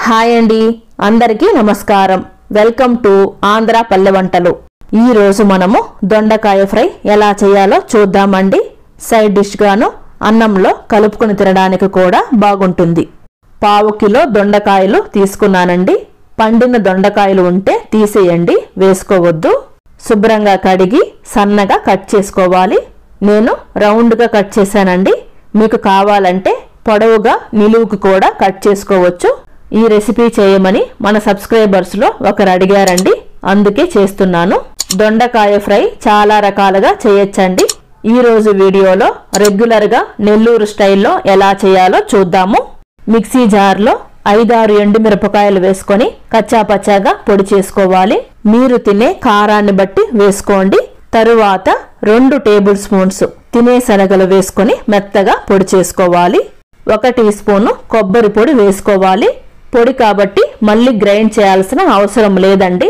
Hi అండి, అందరికీ నమస్కారం. వెల్కమ్ టు ఆంధ్ర పల్లె వంటలు. ఈ రోజు మనము దొండకాయ ఫ్రై ఎలా చేయాలో చూద్దామండి. సైడ్ డిష్ గాను అన్నంలో కలుపుకొని తినడానికి కూడా బాగుంటుంది. 1/2 కిలో దొండకాయలు తీసుకున్నానండి. పండిన దొండకాయలు ఉంటే తీసేయండి, వేసుకోవద్దు. శుభ్రంగా కడిగి సన్నగా కట్ చేసుకోవాలి. నేను రౌండ్గా కట్ చేశానండి. మీకు కావాలంటే పొడవుగా నిలువుకు కూడా కట్ చేసుకోవచ్చు. ఈ రెసిపీ చేయమని మన సబ్స్క్రైబర్స్ లో ఒకరు అడిగారండి, అందుకే చేస్తున్నాను. దొండకాయ ఫ్రై చాలా రకాలుగా చేయొచ్చండి. ఈ రోజు వీడియోలో రెగ్యులర్ గా నెల్లూరు స్టైల్లో ఎలా చేయాలో చూద్దాము. మిక్సీ జార్లో 5-6 ఎండుమిరపకాయలు వేసుకొని కచ్చాపచ్చాగా పొడి చేసుకోవాలి. మీరు తినే కారాన్ని బట్టి వేసుకోండి. తరువాత 2 టేబుల్ స్పూన్స్ తినే శనగలు వేసుకొని మెత్తగా పొడి చేసుకోవాలి. 1 టీ స్పూన్ కొబ్బరి పొడి వేసుకోవాలి. పొడి కాబట్టి మళ్ళీ గ్రైండ్ చేయాల్సిన అవసరం లేదండి.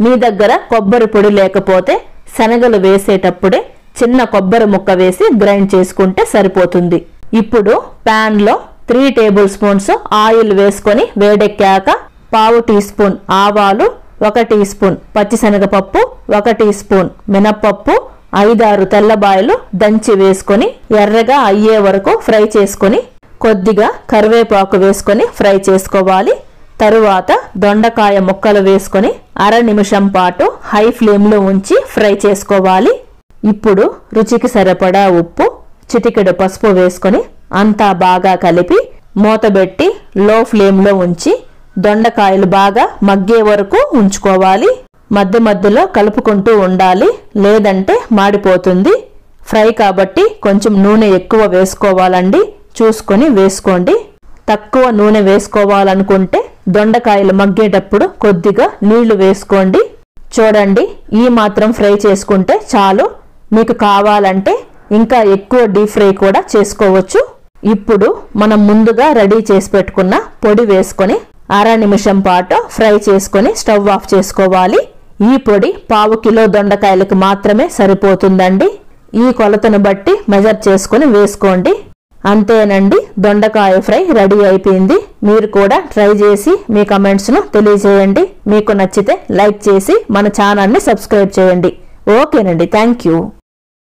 మీ దగ్గర కొబ్బరి పొడి లేకపోతే శనగలు వేసేటప్పుడే చిన్న కొబ్బరి ముక్క వేసి గ్రైండ్ చేసుకుంటే సరిపోతుంది. ఇప్పుడు పాన్ లో 3 టేబుల్ స్పూన్స్ ఆయిల్ వేసుకొని వేడెక్కాక 1/2 టీ స్పూన్ ఆవాలు, 1 టీ స్పూన్ పచ్చిశనగపప్పు, 1 టీ స్పూన్ మినప్పప్పు, 5-6 తెల్లబాయలు దంచి వేసుకొని ఎర్రగా అయ్యే వరకు ఫ్రై చేసుకొని కొద్దిగా కరివేపాకు వేసుకొని ఫ్రై చేసుకోవాలి. తరువాత దొండకాయ ముక్కలు వేసుకొని 1/2 నిమిషం పాటు హై ఫ్లేమ్ లో ఉంచి ఫ్రై చేసుకోవాలి. ఇప్పుడు రుచికి సరిపడా ఉప్పు, చిటికెడు పసుపు వేసుకొని అంతా బాగా కలిపి మూతబెట్టి లో ఫ్లేమ్ లో ఉంచి దొండకాయలు బాగా మగ్గే వరకు ఉంచుకోవాలి. మధ్య మధ్యలో కలుపుకుంటూ ఉండాలి, లేదంటే మాడిపోతుంది. ఫ్రై కాబట్టి కొంచెం నూనె ఎక్కువ వేసుకోవాలండి, చూసుకొని వేసుకోండి. తక్కువ నూనె వేసుకోవాలనుకుంటే దొండకాయలు మగ్గేటప్పుడు కొద్దిగా నీళ్లు వేసుకోండి. చూడండి, ఈ మాత్రం ఫ్రై చేసుకుంటే చాలు. మీకు కావాలంటే ఇంకా ఎక్కువ డీప్ ఫ్రై కూడా చేసుకోవచ్చు. ఇప్పుడు మనం ముందుగా రెడీ చేసి పెట్టుకున్న పొడి వేసుకొని 1/2 నిమిషం పాటు ఫ్రై చేసుకొని స్టవ్ ఆఫ్ చేసుకోవాలి. ఈ పొడి 1/2 కిలో దొండకాయలకు మాత్రమే సరిపోతుందండి. ఈ కొలతను బట్టి మెజర్ చేసుకొని వేసుకోండి. అంతేనండి, దొండకాయ ఫ్రై రెడీ అయిపోయింది. మీరు కూడా ట్రై చేసి మీ కమెంట్స్ ను తెలియజేయండి. మీకు నచ్చితే లైక్ చేసి మన ఛానల్ ని సబ్స్క్రైబ్ చేయండి. ఓకేనండి, థ్యాంక్ యూ.